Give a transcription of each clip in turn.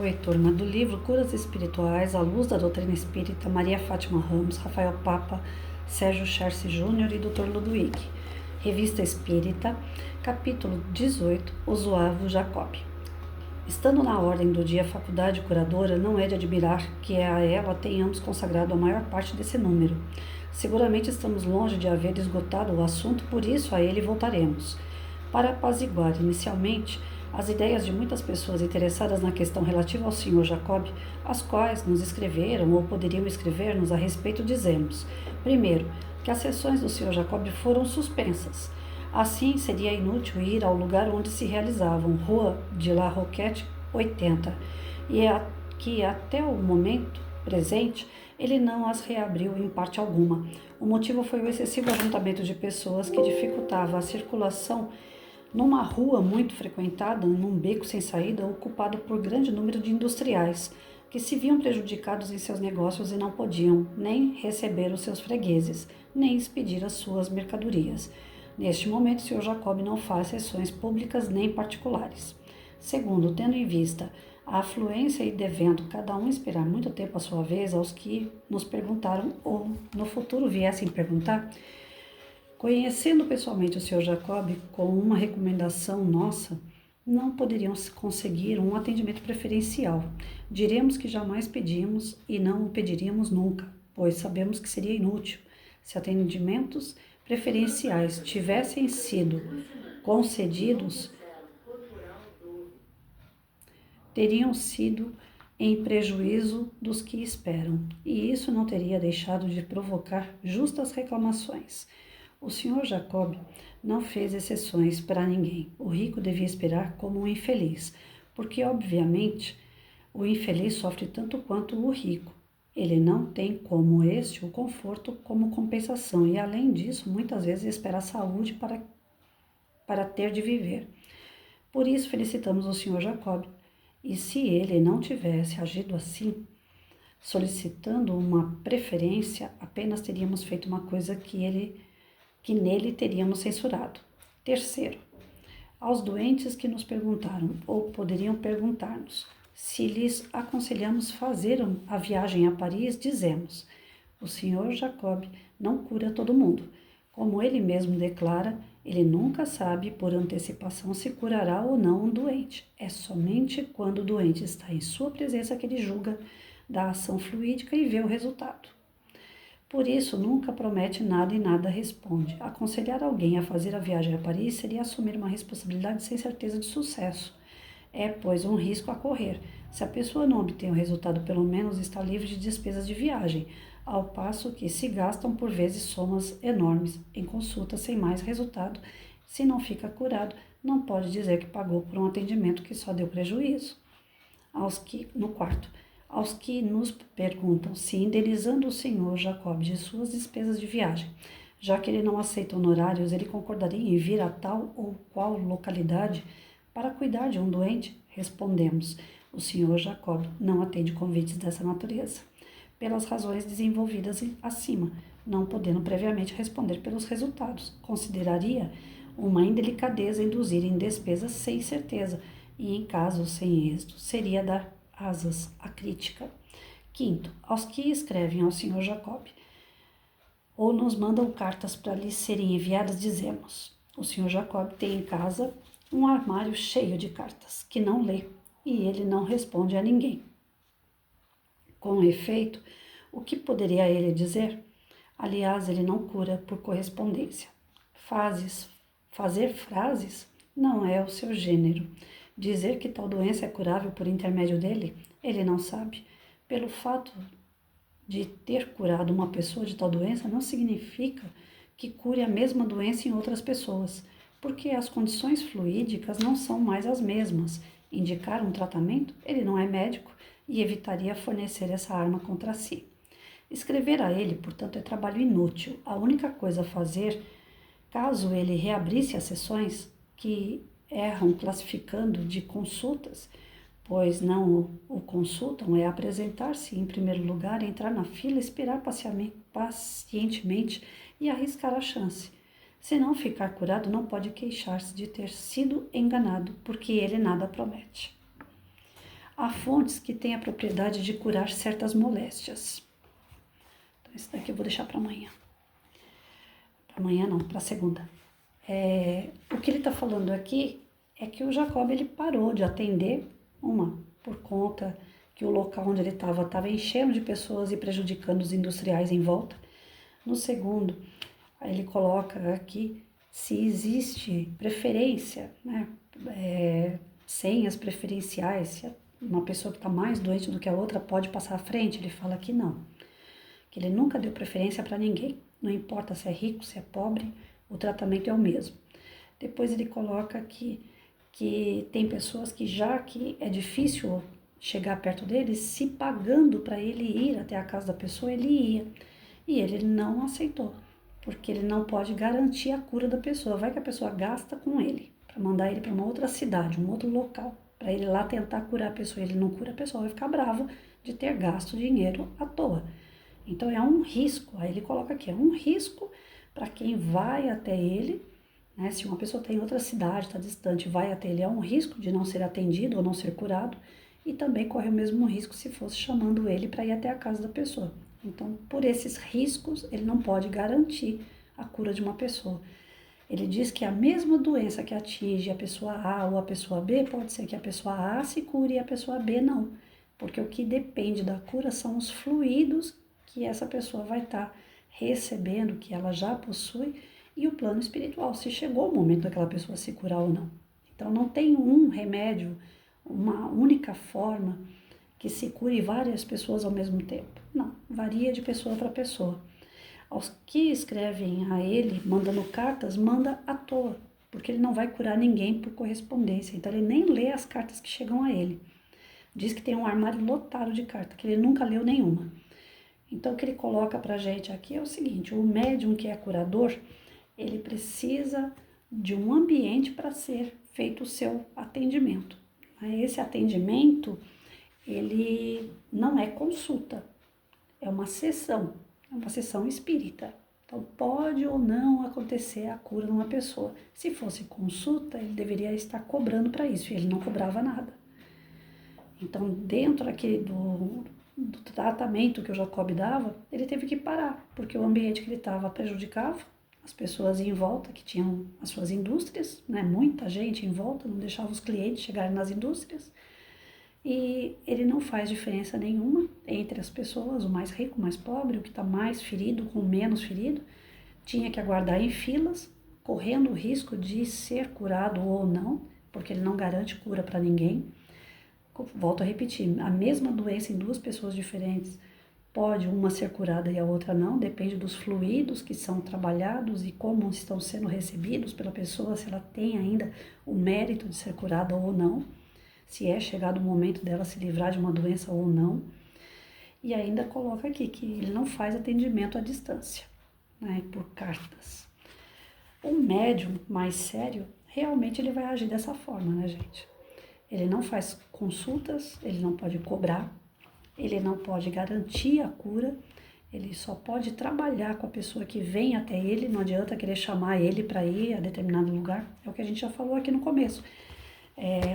Oi, turma do livro Curas Espirituais, à luz da doutrina espírita, Maria Fátima Ramos, Rafael Papa, Sérgio Cherce Júnior e Dr. Ludwig. Revista Espírita, capítulo 18, O Zoavo Jacob. Estando na ordem do dia a faculdade curadora, não é de admirar que a ela tenhamos consagrado a maior parte desse número. Seguramente estamos longe de haver esgotado o assunto, por isso a ele voltaremos. Para apaziguar inicialmente as ideias de muitas pessoas interessadas na questão relativa ao Sr. Jacob, as quais nos escreveram ou poderiam escrever-nos a respeito, dizemos: primeiro, que as sessões do Sr. Jacob foram suspensas. Assim, seria inútil ir ao lugar onde se realizavam, Rua de la Roquette 80, e que até o momento presente ele não as reabriu em parte alguma. O motivo foi o excessivo ajuntamento de pessoas que dificultava a circulação numa rua muito frequentada, num beco sem saída, ocupado por grande número de industriais, que se viam prejudicados em seus negócios e não podiam nem receber os seus fregueses, nem expedir as suas mercadorias. Neste momento, o Sr. Jacob não faz sessões públicas nem particulares. Segundo, tendo em vista a afluência e devendo cada um esperar muito tempo a sua vez, aos que nos perguntaram ou no futuro viessem perguntar, conhecendo pessoalmente o Sr. Jacob com uma recomendação nossa, não poderiam conseguir um atendimento preferencial. Diremos que jamais pedimos e não o pediríamos nunca, pois sabemos que seria inútil. Se atendimentos preferenciais tivessem sido concedidos, teriam sido em prejuízo dos que esperam, e isso não teria deixado de provocar justas reclamações. O Sr. Jacob não fez exceções para ninguém. O rico devia esperar como um infeliz, porque, obviamente, o infeliz sofre tanto quanto o rico. Ele não tem como este o conforto como compensação e, além disso, muitas vezes espera a saúde para ter de viver. Por isso, felicitamos o Sr. Jacob. E se ele não tivesse agido assim, solicitando uma preferência, apenas teríamos feito uma coisa que nele teríamos censurado. Terceiro, aos doentes que nos perguntaram, ou poderiam perguntar-nos, se lhes aconselhamos fazer a viagem a Paris, dizemos: o Sr. Jacob não cura todo mundo. Como ele mesmo declara, ele nunca sabe por antecipação se curará ou não um doente. É somente quando o doente está em sua presença que ele julga da ação fluídica e vê o resultado. Por isso, nunca promete nada e nada responde. Aconselhar alguém a fazer a viagem a Paris seria assumir uma responsabilidade sem certeza de sucesso. É, pois, um risco a correr. Se a pessoa não obtém o resultado, pelo menos está livre de despesas de viagem, ao passo que se gastam por vezes somas enormes em consultas sem mais resultado. Se não fica curado, não pode dizer que pagou por um atendimento que só deu prejuízo. No quarto, aos que nos perguntam se, indenizando o Sr. Jacob de suas despesas de viagem, já que ele não aceita honorários, ele concordaria em vir a tal ou qual localidade para cuidar de um doente? Respondemos: o Sr. Jacob não atende convites dessa natureza, pelas razões desenvolvidas acima, não podendo previamente responder pelos resultados. Consideraria uma indelicadeza induzir em despesas sem certeza, e em caso sem êxito, seria dar asas à crítica. Quinto, aos que escrevem ao Sr. Jacob ou nos mandam cartas para lhes serem enviadas, dizemos: o Sr. Jacob tem em casa um armário cheio de cartas que não lê e ele não responde a ninguém. Com efeito, o que poderia ele dizer? Aliás, ele não cura por correspondência. Fazer frases não é o seu gênero. Dizer que tal doença é curável por intermédio dele, ele não sabe. Pelo fato de ter curado uma pessoa de tal doença, não significa que cure a mesma doença em outras pessoas, porque as condições fluídicas não são mais as mesmas. Indicar um tratamento, ele não é médico e evitaria fornecer essa arma contra si. Escrever a ele, portanto, é trabalho inútil. A única coisa a fazer, caso ele reabrisse as sessões, que erram classificando de consultas, pois não o consultam, é apresentar-se em primeiro lugar, entrar na fila, esperar pacientemente e arriscar a chance. Se não ficar curado, não pode queixar-se de ter sido enganado, porque ele nada promete. há fontes que têm a propriedade de curar certas moléstias. Então, esse daqui eu vou deixar para amanhã. Para amanhã não, para segunda. O que ele está falando aqui é que o Jacob ele parou de atender, por conta que o local onde ele estava enchendo de pessoas e prejudicando os industriais em volta. No segundo, aí ele coloca aqui se existe preferência, né? Senhas preferenciais, se uma pessoa que está mais doente do que a outra pode passar à frente. Ele fala que não, que ele nunca deu preferência para ninguém, não importa se é rico, se é pobre, o tratamento é o mesmo. Depois ele coloca aqui que tem pessoas que já que é difícil chegar perto dele, se pagando para ele ir até a casa da pessoa, ele ia. E ele não aceitou, porque ele não pode garantir a cura da pessoa. Vai que a pessoa gasta com ele, para mandar ele para uma outra cidade, um outro local, para ele lá tentar curar a pessoa. Ele não cura a pessoa, vai ficar bravo de ter gasto dinheiro à toa. Então é um risco, aí ele coloca aqui, é um risco para quem vai até ele, né? Se uma pessoa está em outra cidade, está distante, vai até ele, é um risco de não ser atendido ou não ser curado, e também corre o mesmo risco se fosse chamando ele para ir até a casa da pessoa. Então, por esses riscos, ele não pode garantir a cura de uma pessoa. Ele diz que a mesma doença que atinge a pessoa A ou a pessoa B, pode ser que a pessoa A se cure e a pessoa B não, porque o que depende da cura são os fluidos que essa pessoa vai estar recebendo, que ela já possui, e o plano espiritual, se chegou o momento daquela pessoa se curar ou não. Então, não tem um remédio, uma única forma que se cure várias pessoas ao mesmo tempo. Não, varia de pessoa para pessoa. Aos que escrevem a ele, mandando cartas, manda à toa, porque ele não vai curar ninguém por correspondência. Então, ele nem lê as cartas que chegam a ele. Diz que tem um armário lotado de cartas, que ele nunca leu nenhuma. Então, o que ele coloca pra gente aqui é o seguinte: o médium que é curador, ele precisa de um ambiente para ser feito o seu atendimento. Esse atendimento, ele não é consulta, é uma sessão espírita. Então, pode ou não acontecer a cura de uma pessoa. Se fosse consulta, ele deveria estar cobrando para isso, e ele não cobrava nada. Então, dentro aqui do tratamento que o Jacob dava, ele teve que parar, porque o ambiente que ele estava prejudicava as pessoas em volta, que tinham as suas indústrias, né? Muita gente em volta, não deixava os clientes chegarem nas indústrias, e ele não faz diferença nenhuma entre as pessoas, o mais rico, o mais pobre, o que está mais ferido com o menos ferido, tinha que aguardar em filas, correndo o risco de ser curado ou não, porque ele não garante cura para ninguém. Volto a repetir, a mesma doença em duas pessoas diferentes, pode uma ser curada e a outra não, depende dos fluidos que são trabalhados e como estão sendo recebidos pela pessoa, se ela tem ainda o mérito de ser curada ou não, se é chegado o momento dela se livrar de uma doença ou não. E ainda coloca aqui que ele não faz atendimento à distância, né, por cartas. O médium mais sério, realmente ele vai agir dessa forma, né, gente? Ele não faz consultas, ele não pode cobrar, ele não pode garantir a cura, ele só pode trabalhar com a pessoa que vem até ele, não adianta querer chamar ele para ir a determinado lugar, é o que a gente já falou aqui no começo.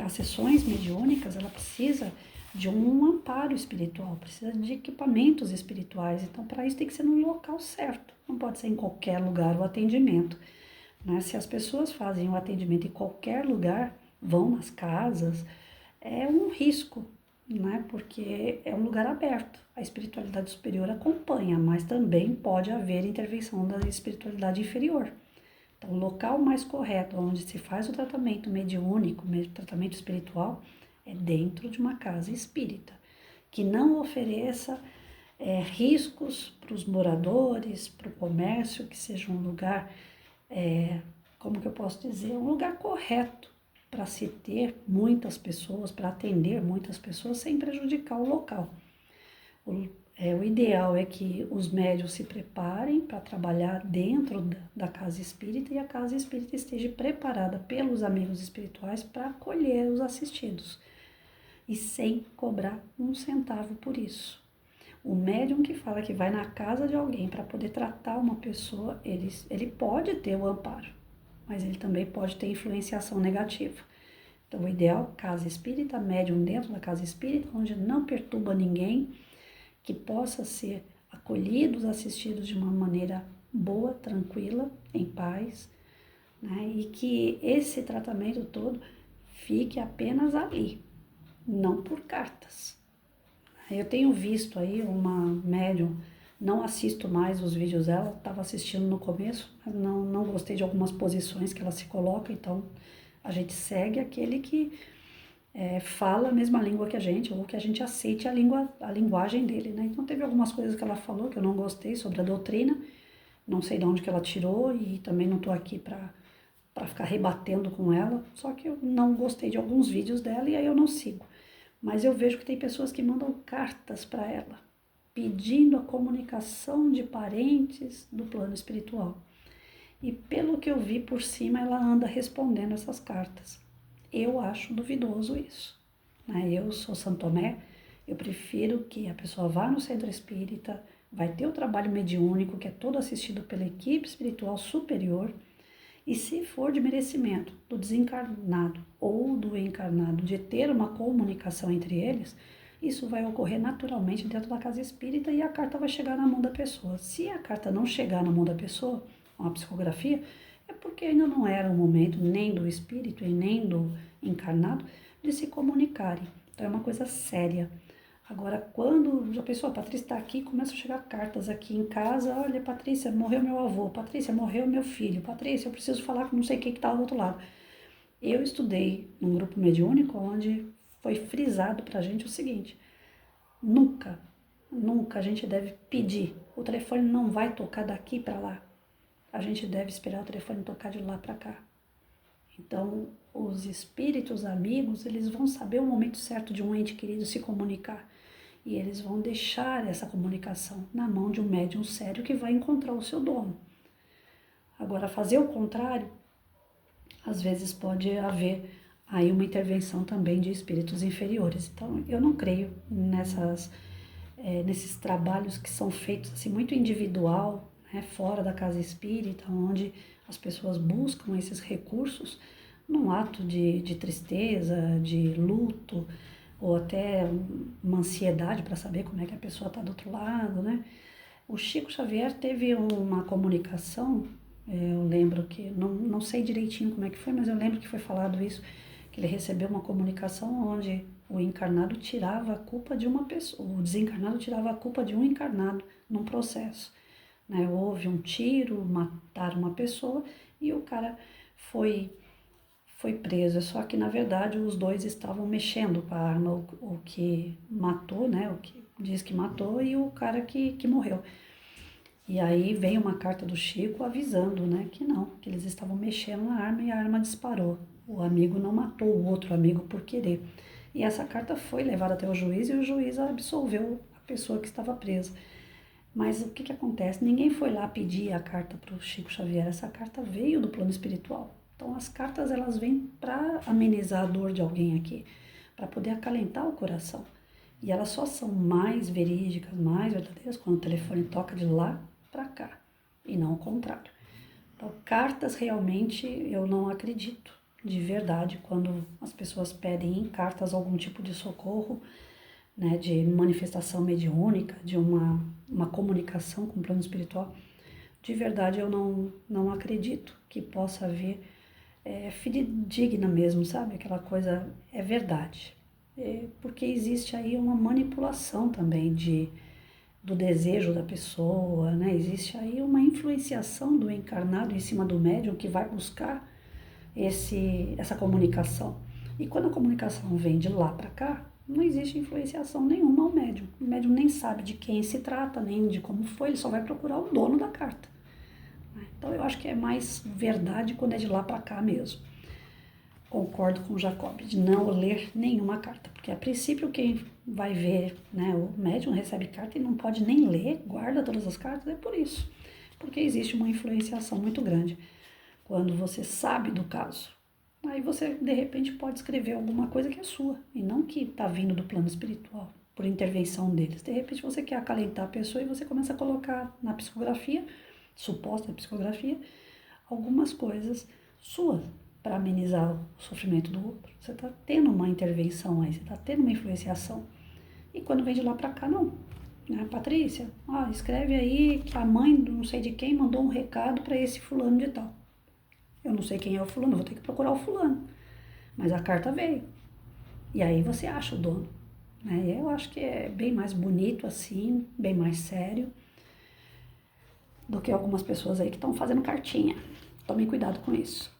As sessões mediúnicas, ela precisa de um amparo espiritual, precisa de equipamentos espirituais, então para isso tem que ser no local certo, não pode ser em qualquer lugar o atendimento, né? Se as pessoas fazem o atendimento em qualquer lugar, vão nas casas, é um risco, né? Porque é um lugar aberto. A espiritualidade superior acompanha, mas também pode haver intervenção da espiritualidade inferior. Então, o local mais correto, onde se faz o tratamento mediúnico, o tratamento espiritual, é dentro de uma casa espírita, que não ofereça riscos para os moradores, para o comércio, que seja um lugar, como que eu posso dizer, um lugar correto para se ter muitas pessoas, para atender muitas pessoas sem prejudicar o local. O ideal é que os médiuns se preparem para trabalhar dentro da casa espírita e a casa espírita esteja preparada pelos amigos espirituais para acolher os assistidos e sem cobrar um centavo por isso. O médium que fala que vai na casa de alguém para poder tratar uma pessoa, ele pode ter o amparo, mas ele também pode ter influenciação negativa. Então, o ideal, casa espírita, médium dentro da casa espírita, onde não perturba ninguém, que possa ser acolhidos, assistidos de uma maneira boa, tranquila, em paz, né? E que esse tratamento todo fique apenas ali, não por cartas. Eu tenho visto aí uma médium, não assisto mais os vídeos dela, estava assistindo no começo, mas não gostei de algumas posições que ela se coloca, então a gente segue aquele que fala a mesma língua que a gente, ou que a gente aceite a linguagem dele, né? Então teve algumas coisas que ela falou que eu não gostei sobre a doutrina, não sei de onde que ela tirou e também não estou aqui para ficar rebatendo com ela, só que eu não gostei de alguns vídeos dela e aí eu não sigo. Mas eu vejo que tem pessoas que mandam cartas para ela, pedindo a comunicação de parentes do plano espiritual. E pelo que eu vi por cima, ela anda respondendo essas cartas. Eu acho duvidoso isso, né? Eu sou Santo Tomé, eu prefiro que a pessoa vá no centro espírita, vai ter o trabalho mediúnico, que é todo assistido pela equipe espiritual superior, e se for de merecimento do desencarnado ou do encarnado de ter uma comunicação entre eles, isso vai ocorrer naturalmente dentro da casa espírita e a carta vai chegar na mão da pessoa. Se a carta não chegar na mão da pessoa, uma psicografia, é porque ainda não era o momento nem do espírito e nem do encarnado de se comunicarem. Então é uma coisa séria. Agora, quando a pessoa, a Patrícia está aqui, começa a chegar cartas aqui em casa, olha, Patrícia, morreu meu avô, Patrícia, morreu meu filho, Patrícia, eu preciso falar com não sei quem que está do outro lado. Eu estudei num grupo mediúnico onde foi frisado para a gente o seguinte, nunca, nunca a gente deve pedir, o telefone não vai tocar daqui para lá, a gente deve esperar o telefone tocar de lá para cá. Então, os espíritos amigos, eles vão saber o momento certo de um ente querido se comunicar. E eles vão deixar essa comunicação na mão de um médium sério que vai encontrar o seu dono. Agora, fazer o contrário, às vezes pode haver aí uma intervenção também de espíritos inferiores. Então, eu não creio nesses trabalhos que são feitos assim, muito individual, né, fora da casa espírita, onde as pessoas buscam esses recursos num ato de tristeza, de luto, ou até uma ansiedade para saber como é que a pessoa está do outro lado, né? O Chico Xavier teve uma comunicação, eu lembro que, não sei direitinho como é que foi, mas eu lembro que foi falado isso, que ele recebeu uma comunicação onde o encarnado tirava a culpa de uma pessoa, o desencarnado tirava a culpa de um encarnado num processo, né? Houve um tiro, mataram uma pessoa e o cara foi preso, só que na verdade os dois estavam mexendo com a arma, o que matou, né, o que diz que matou e o cara que morreu. E aí veio uma carta do Chico avisando, né, que não, que eles estavam mexendo na arma e a arma disparou. O amigo não matou o outro amigo por querer. E essa carta foi levada até o juiz e o juiz absolveu a pessoa que estava presa. Mas o que acontece? Ninguém foi lá pedir a carta para o Chico Xavier, essa carta veio do plano espiritual. Então as cartas elas vêm para amenizar a dor de alguém aqui, para poder acalentar o coração. E elas só são mais verídicas, mais verdadeiras quando o telefone toca de lá para cá e não o contrário. Então cartas realmente eu não acredito de verdade quando as pessoas pedem em cartas algum tipo de socorro, né, de manifestação mediúnica, de uma comunicação com o plano espiritual. De verdade eu não acredito que possa haver fidedigna mesmo, sabe? Aquela coisa é verdade. Porque existe aí uma manipulação também do desejo da pessoa, né? Existe aí uma influenciação do encarnado em cima do médium que vai buscar essa comunicação. E quando a comunicação vem de lá para cá, não existe influenciação nenhuma ao médium. O médium nem sabe de quem se trata, nem de como foi, ele só vai procurar o dono da carta. Então eu acho que é mais verdade quando é de lá para cá mesmo. Concordo com o Jacob, de não ler nenhuma carta, porque a princípio quem vai ver, né, o médium recebe carta e não pode nem ler, guarda todas as cartas, é por isso. Porque existe uma influenciação muito grande. Quando você sabe do caso, aí você de repente pode escrever alguma coisa que é sua, e não que está vindo do plano espiritual, por intervenção deles. De repente você quer acalentar a pessoa e você começa a colocar na psicografia, suposta psicografia, algumas coisas suas, para amenizar o sofrimento do outro. Você está tendo uma intervenção aí, você está tendo uma influenciação. E quando vem de lá para cá, não. Né? Patrícia, escreve aí que a mãe do não sei de quem mandou um recado para esse fulano de tal. Eu não sei quem é o fulano, vou ter que procurar o fulano. Mas a carta veio. E aí você acha o dono. Né? Eu acho que é bem mais bonito assim, bem mais sério, do que algumas pessoas aí que estão fazendo cartinha. Tomem cuidado com isso.